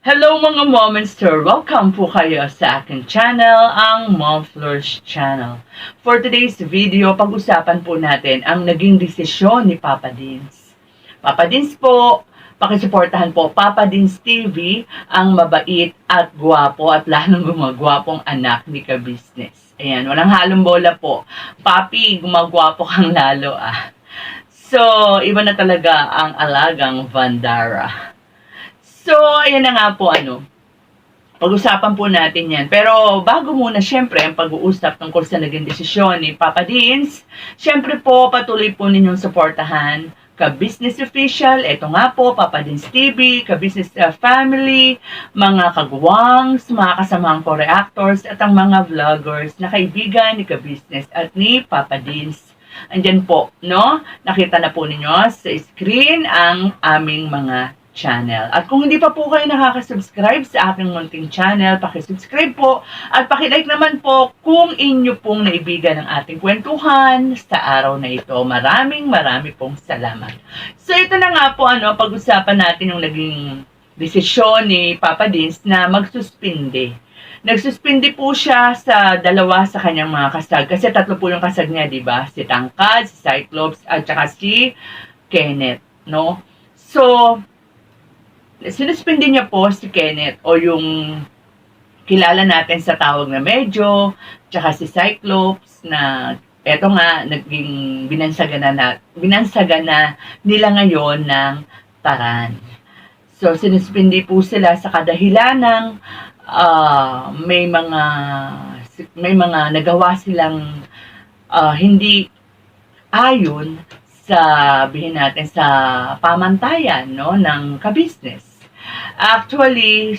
Hello mga Mommonster! Welcome po kayo sa aking channel, ang Mom Flourish Channel. For today's video, pag-usapan po natin ang naging desisyon ni Papa Dins. Papa Dins po, pakisuportahan po Papa Dins TV, ang mabait at gwapo at lalong gumagwapong anak ni Ka-Business. Ayan, walang halong bola po. Papi, gumagwapo kang lalo ah. So, iba na talaga ang alagang Vandara. So, ayan na nga po pag-usapan po natin yan. Pero bago muna, syempre, ang pag-uusap tungkol sa naging desisyon ni Papa Dins, syempre po, patuloy po ninyong supportahan Ka-Business Official, eto nga po, Papa Dins TV, Ka-Business Family, mga kagwangs, mga kasamang co-reactors, at ang mga vloggers na kaibigan ni Ka-Business at ni Papa Dins. Andyan po, no? Nakita na po ninyo sa screen ang aming mga channel. At kung hindi pa po kayo nakaka-subscribe sa aking munting channel, paki-subscribe po at paki-like naman po kung inyo pong naibigan ang ating kwentuhan sa araw na ito. Maraming pong salamat. So ito na nga po pag-usapan natin yung naging desisyon ni Papa Dins na magsuspinde. Nagsuspindi po siya sa dalawa sa kanyang mga kasag. Kasi tatlo po yung kasag niya, di ba? Si Tangkad, si Cyclops, at saka si Kenneth, no? So, sinuspindi niya po si Kenneth o yung kilala natin sa tawag na Medyo, tsaka si Cyclops na eto nga naging binansagana nila ngayon ng Taran. So sinuspindi po sila sa kadahilan ng may mga nagawa silang hindi ayon sabihin natin sa pamantayan ng ka-business. Actually,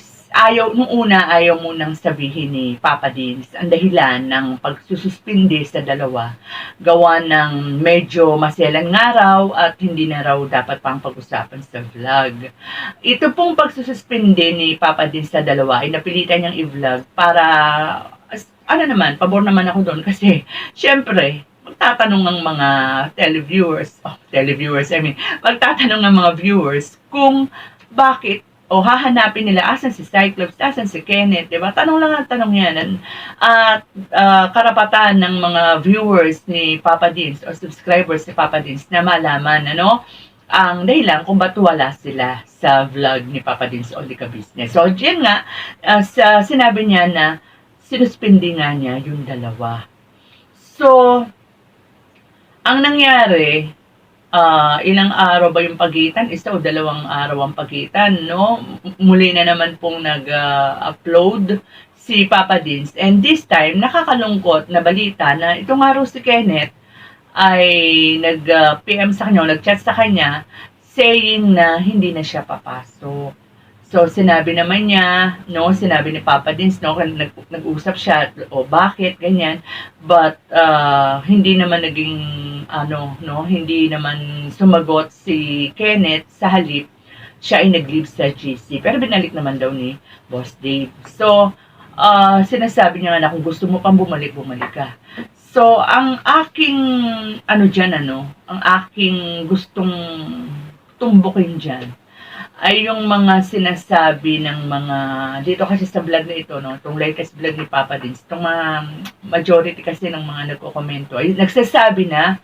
nung una ayaw munang sabihin ni Papa Dins ang dahilan ng pagsususpindi sa dalawa. Gawa ng medyo maselan nga raw at hindi na raw dapat pang pag-usapan sa vlog. Ito pong pagsususpindi ni Papa Dins sa dalawa ay napilitan niyang i-vlog para, pabor naman ako doon kasi, syempre, magtatanong ng mga magtatanong ng mga viewers kung bakit o hahanapin nila asan si Cyclops, asan si Kenneth, diba? Tanong lang ang tanong yan. At karapatan ng mga viewers ni Papa Dins o subscribers ni Papa Dins na malaman, ang dahilan kung ba't wala sila sa vlog ni Papa Dins o Ka-Business. So, dyan nga, sinabi niya na sinuspindi nga niya yung dalawa. So, ang nangyari, ilang araw ba yung pagitan? Isa o dalawang araw ang pagitan, no? Muli na naman pong nag-upload si Papa Dins. And this time, nakakalungkot na balita na itong araw si Kenneth ay nag-PM sa kanya, nag-chat sa kanya, saying na hindi na siya papasok. So, sinabi naman niya, sinabi ni Papa Dins, nag-usap siya, bakit, ganyan. But, hindi naman naging, hindi naman sumagot si Kenneth. Sa halip, siya ay nag-leave sa GC. Pero binalik naman daw ni Boss Dave. So, sinasabi niya na kung gusto mo pang bumalik ka. So, ang aking, ang aking gustong tumbukin dyan, ay yung mga sinasabi ng mga, dito kasi sa vlog na ito, itong latest vlog ni Papa Dins, itong majority kasi ng mga nagko-komento, ay nagsasabi na,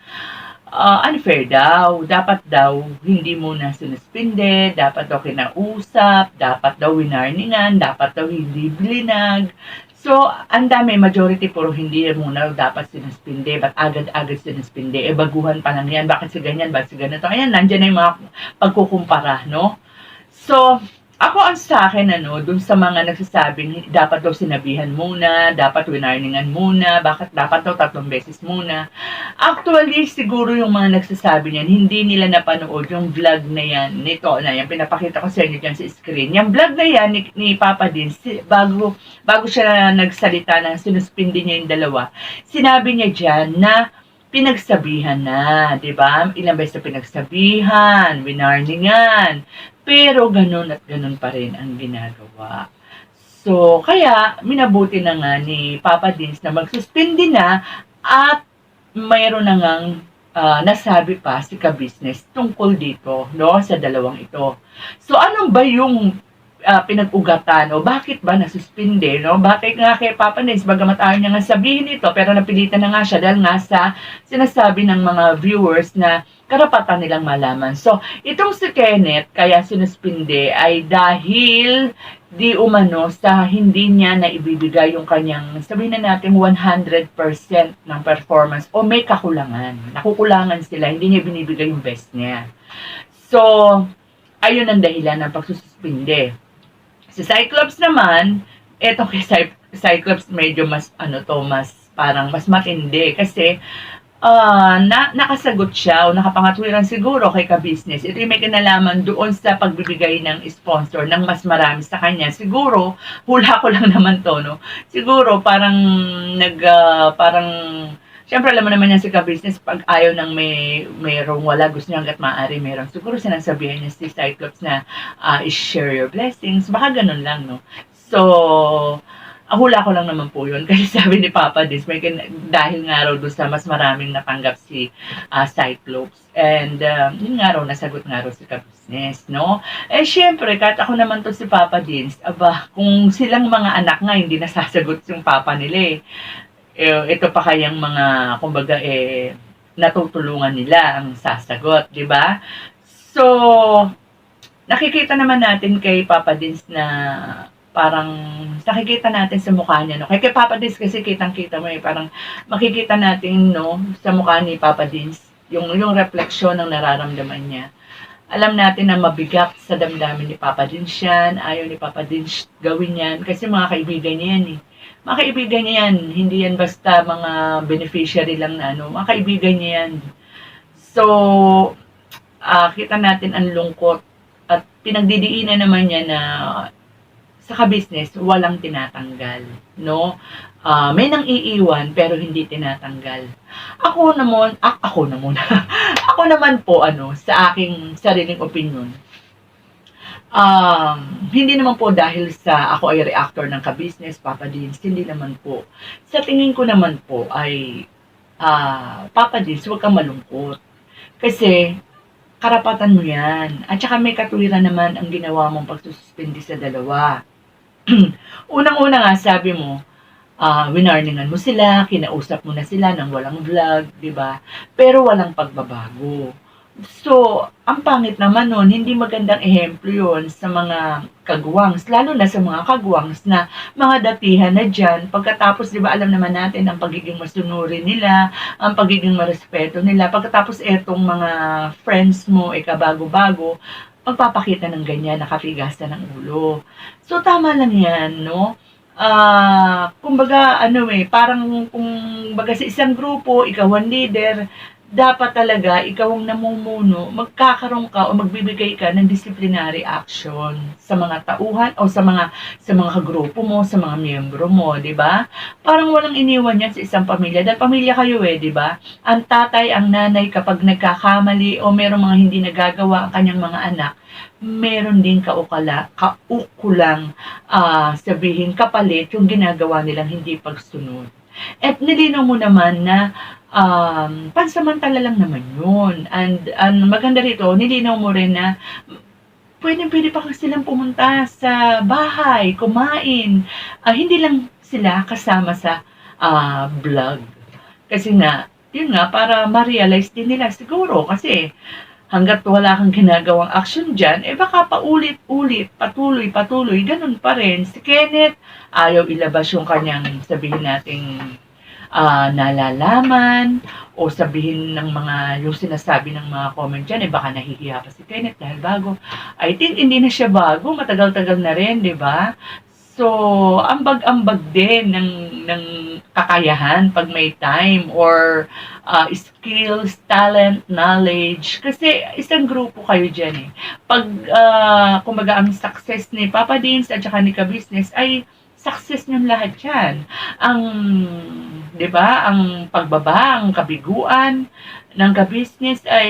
unfair daw, dapat daw hindi muna sinuspinde, dapat daw kinausap, dapat daw winarningan, dapat daw hindi bilinag. So, ang dami, majority puro hindi muna dapat sinuspinde, ba't agad-agad sinuspinde, baguhan pa lang yan, bakit si ganyan, bakit si ganito. Ayan, nandiyan na yung mga pagkukumpara, no? So, ako ang sa akin, dun sa mga nagsasabing dapat daw sinabihan muna, dapat winarningan muna, bakit dapat daw 3 beses muna. Actually, siguro yung mga nagsasabi niyan, hindi nila napanood yung vlog na yan, yan, pinapakita ko sa inyo dyan sa screen. Yung vlog na yan ni Papa Dins, bago siya nagsalita na sinuspindi niya yung dalawa, sinabi niya dyan na pinagsabihan na, di ba? Ilang beses na pinagsabihan, winarningan, pero ganun at ganun pa rin ang ginagawa. So, kaya minabuti na nga ni Papa Dins na magsuspindi na at mayroon na ngang nasabi pa si Ka-Business tungkol dito, sa dalawang ito. So, ano ba yung pinag-ugatan o bakit ba nasuspinde, no? Bakit nga kay Papa Nins, bagamat ayaw niya nga sabihin ito, pero napilitan na nga siya dahil nga sa sinasabi ng mga viewers na karapatan nilang malaman. So, itong si Kenneth, kaya sinuspinde ay dahil di umano sa hindi niya na ibibigay yung kanyang, sabihin na natin 100% ng performance o may kakulangan. Nakukulangan sila, hindi niya binibigay yung best niya. So, ayun ang dahilan ng pagsususpinde. Si Cyclops naman, eto kay Cyclops medyo mas mas parang mas matindi kasi nakasagot siya o nakapangatwiran siguro kay ka-business. Ito yung may kinalaman doon sa pagbibigay ng sponsor ng mas marami sa kanya. Siguro, hula ko lang naman to, no? Siguro parang parang siyempre, alam mo naman yan si ka-business, pag ayaw ng mayroong wala, gusto niya hanggat maaari meron. Siguro sinasabihan niya si Cyclops na i-share your blessings. Baka ganun lang, no? So, hula ko lang naman po yun. Kasi sabi ni Papa Dis, dahil nga raw doon sa mas maraming natanggap si Cyclops. And yun nga raw, nasagot nga raw si ka-business, no? Eh, syempre, kahit ako naman to si Papa Dis, kung silang mga anak nga, hindi nasasagot yung papa nila ito pa kayang mga, kumbaga, natutulungan nila ang sasagot, di ba? So, nakikita naman natin kay Papa Dins na parang nakikita natin sa mukha niya, no? Kay Papa Dins kasi kitang-kita mo parang makikita natin, no, sa mukha ni Papa Dins, yung refleksyon ng nararamdaman niya. Alam natin na mabigat sa damdamin ni Papa Dins yan, ayaw ni Papa Dins gawin yan, kasi mga kaibigan niya yan Mga kaibigan niya yan, hindi yan basta mga beneficiary lang na mga kaibigan niya yan. So, kita natin ang lungkot at pinagdidiinan naman niya na sa ka-business, walang tinatanggal, no? May nang iiwan pero hindi tinatanggal. Ako naman, ako naman po, sa aking sariling opinion, hindi naman po dahil sa ako ay reactor ng ka-business, Papa Dins, hindi naman po. Sa tingin ko naman po ay, Papa Dins, huwag kang malungkot. Kasi, karapatan mo yan. At saka may katwiran naman ang ginawa mong pagsususpindi sa dalawa. Unang-una nga, sabi mo, winarningan mo sila, kinausap mo na sila ng walang vlog, di ba? Pero walang pagbabago. So, ang pangit naman nun, hindi magandang ehemplo yun sa mga kagwangs, lalo na sa mga kagwangs na mga datihan na dyan. Pagkatapos, di ba, alam naman natin ang pagiging masunurin nila, ang pagiging marespeto nila. Pagkatapos, etong mga friends mo, kabago-bago, magpapakita ng ganyan, nakatigasan ng ulo. So, tama lang yan, no? Kumbaga, parang, kumbaga sa isang grupo, ikaw ang leader, dapat talaga, ikaw ang namumuno, magkakaroon ka o magbibigay ka ng disciplinary action sa mga tauhan o sa mga kagrupo mo, sa mga miyembro mo, di ba? Parang walang iniwan yan sa isang pamilya. Dahil pamilya kayo di ba? Ang tatay, ang nanay, kapag nagkakamali o merong mga hindi nagagawa ang kanyang mga anak, meron din kaukulang sabihin kapalit yung ginagawa nilang hindi pagsunod. At nilinaw mo naman na pansamantala lang naman yun. And maganda rito, nilinaw mo rin na pwede pa silang pumunta sa bahay, kumain. Hindi lang sila kasama sa vlog. Kasi nga, yun nga, para ma-realize din nila siguro. Kasi hanggat wala kang ginagawang action dyan, baka paulit-ulit, patuloy, ganun pa rin. Si Kenneth, ayaw ilabas yung kanyang, sabihin nating, nalalaman, o sabihin ng yung sinasabi ng mga comment dyan, baka nahihiya pa si Kenneth dahil bago. I think hindi na siya bago, matagal-tagal na rin, di ba? So, ambag-ambag din ng kakayahan pag may time or skills, talent, knowledge. Kasi isang grupo kayo dyan Pag, kumbaga, ang success ni Papa Dins at saka ni ka-business ay success niyong lahat yan. Di ba, ang pagbaba, ang kabiguan ng ka-business ay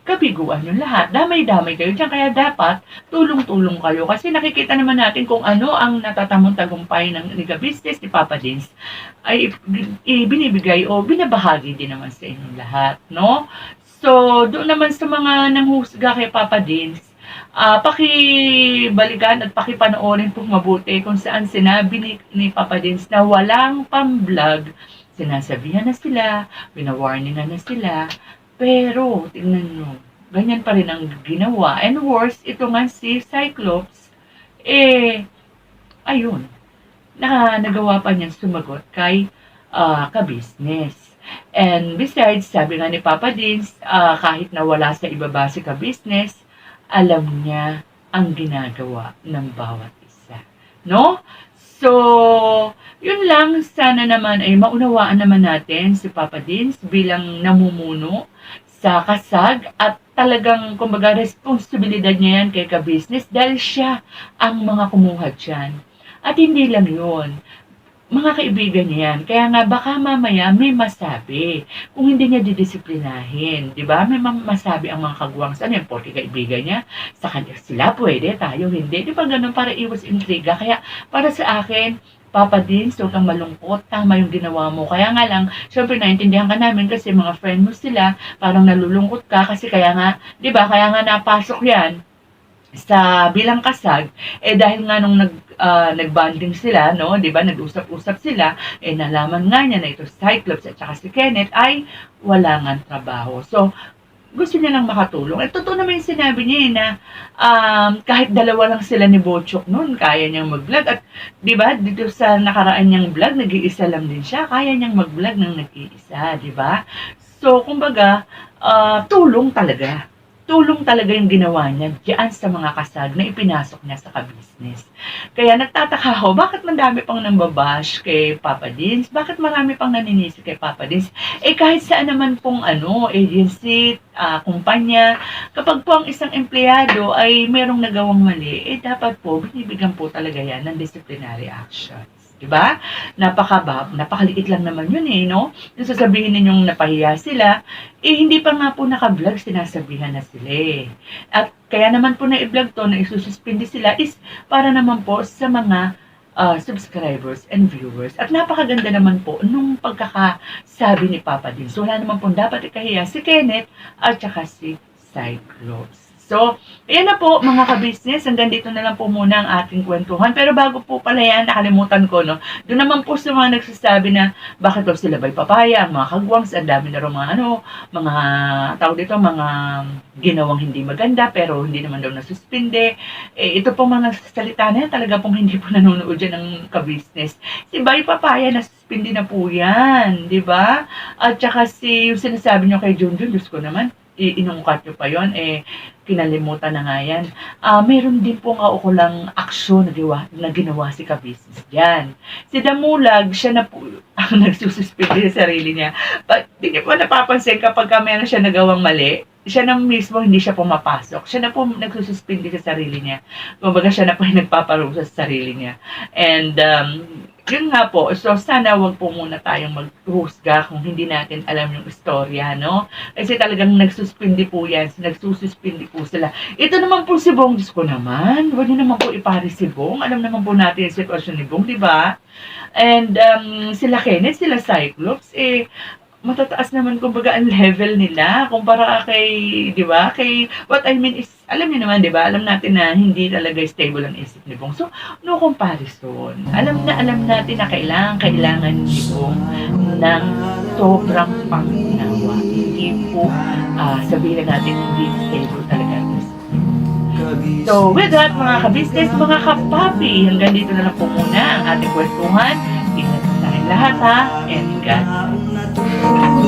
kabiguan yung lahat. Damay-damay kayo dyan. Kaya dapat tulong-tulong kayo. Kasi nakikita naman natin kung ano ang natatamong tagumpay ng ka-business ni Papa Dins ay binibigay o binabahagi din naman sa inyong lahat. No? So, doon naman sa mga nanghusga kay Papa Dins, pakibalikan at pakipanoorin pong mabuti kung saan sinabi ni Papa Dins na walang pam-vlog. Sinasabihan na sila, winawarningan na sila, pero tingnan nyo, ganyan pa rin ang ginawa. And worse, ito nga si Cyclops, ayun, nagawa pa niyang sumagot kay ka-business. And besides, sabi nga ni Papa Dins, kahit na wala sa ibaba si ka-business, alam niya ang ginagawa ng bawat isa. No? So, yun lang. Sana naman ay maunawaan naman natin si Papa Dins bilang namumuno sa kasag at talagang, kumbaga, responsibilidad niya yan kay ka-business dahil siya ang mga kumuha dyan. At hindi lang yun. Mga kaibigan niya yan. Kaya nga baka mamaya may masabi kung hindi niya didisiplinahin. Di ba? May masabi ang mga kagwangs. Ano yung porke kaibigan niya? Sa kanya sila pwede, tayo hindi. Di ba ganun para iwas intriga? Kaya para sa akin, Papa Dins, huwag kang malungkot. Tama yung ginawa mo. Kaya nga lang, syempre naintindihan ka namin kasi mga friend mo sila, parang nalulungkot ka kasi kaya nga, di ba? Kaya nga napasok yan sa bilang kasag, dahil nga nung nagbanding sila, no, 'di ba, nag-usap-usap sila, nalaman nga niya na ito si Cyclops at saka si Kenneth ay wala ngang trabaho. So, gusto niya lang makatulong. At totoo naman yung sinabi niya na kahit dalawa lang sila ni Bochok noon, kaya niyang mag-vlog. At 'di ba, dito sa nakaraan niyang vlog, nag-iisa lang din siya. Kaya niyang mag-vlog ng nag-iisa, 'di ba? So, kumbaga, tulong talaga. Tulong talaga yung ginawa niya diyan sa mga kasag na ipinasok niya sa ka-business. Kaya nagtataka ako, bakit mandami pang nambabash kay Papa Dins? Bakit marami pang naninisi kay Papa Dins? Kahit saan naman pong agency, kumpanya, kapag po ang isang empleyado ay merong nagawang mali, dapat po, binibigyan po talaga yan ng disciplinary actions. Diba? Napakaliit lang naman yun no? Yung sasabihin ninyong napahiya sila, hindi pa nga po naka-vlog, sinasabihan na sila At kaya naman po na-vlog to, na isususpindi sila, is para naman po sa mga subscribers and viewers. At napakaganda naman po nung pagkakasabi ni Papa Dins. So, wala naman po dapat ikahiya si Kenneth at saka si Cyclops. So, ayan na po mga ka-business, hanggang dito na lang po muna ang ating kwentuhan. Pero bago po pala yan, nakalimutan ko, no? Doon naman po sa mga nagsasabi na bakit daw sila ba'y papaya, ang mga kagwangs, ang dami na rin mga tawag dito, mga ginawang hindi maganda, pero hindi naman daw nasuspinde. Ito po mga nagsasalita na yan, talaga pong hindi po nanonood dyan ng ka-business. Si Bay Papaya, nasuspinde na po yan, di ba? At saka yung sinasabi nyo kay Junjun, Diyos ko naman, inungkat nyo pa yun, kinalimutan na nga yan. Meron din pong kaukulang aksyon na ginawa si ka-business dyan. Si Damulag, siya na po ang nagsususpindi sa sarili niya. But, di niyo po napapansin kapag meron siya nagawang mali, siya na mismo hindi siya pumapasok. Siya na po nagsususpindi sa sarili niya. Kumbaga siya na po yung nagpaparusa sa sarili niya. And, yun nga po, so sana wag po muna tayong maghusga kung hindi natin alam yung istorya, no? Kasi talagang nagsuspindi po yan, nagsususpindi po sila. Ito naman po si Bong, Diyos ko naman, wag niyo naman po ipari si Bong, alam naman po natin yung sitwasyon ni Bong, di ba? And sila Kenneth, sila Cyclops, matataas naman kumbaga ang level nila kumpara kay, di ba? Kay, what I mean is, alam niyo naman, di ba? Alam natin na hindi talaga stable ang isip ni Bong. So, no comparison. Alam natin na kailangan ni Bong ng sobrang pangunawa. Hindi po, sabihin natin, hindi stable talaga ang isip. So, with that, mga ka-business, mga ka-papi, hanggang dito na lang po muna ang ating kwentuhan. Ingat sa tayong lahat, ha? And God bless.